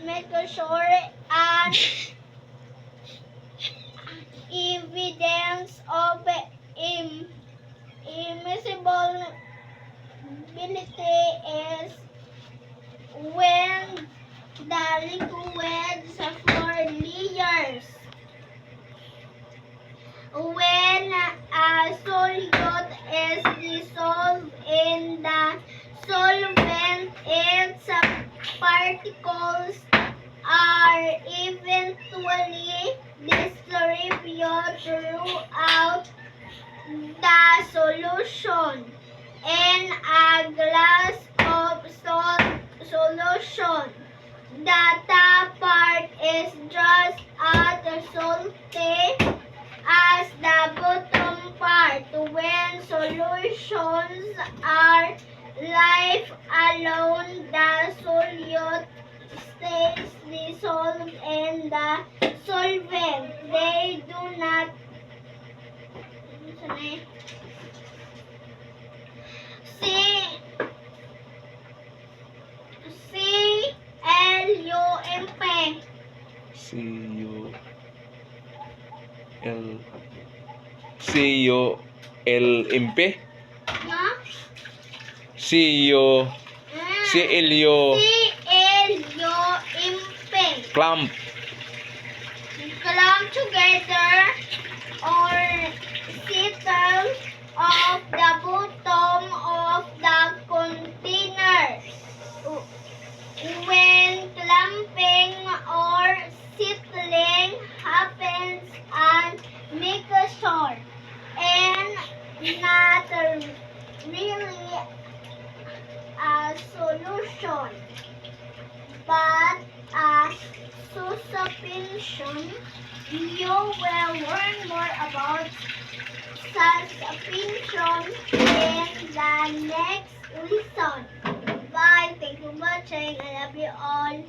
measure and evidence of immiscibility is when the liquids for layers. When a solute is dissolved in the solvent, its particles are eventually distributed throughout the solution. In a glass of salt solution, the top part is just as salty as the bottom part. When solutions are left alone, the solute stays dissolved in the solvent. They do not C-L-U-M-P. C-U-L-M-P? No? C-U... C-L-U... C-L-U-M-P. Clump. Clump together or settle of the bottom of the container. When clumping or settling happens, an mixture and not really a solution, but a suspension. You will learn more about suspension in the next lesson. Bye. Thank you for watching. I love you all.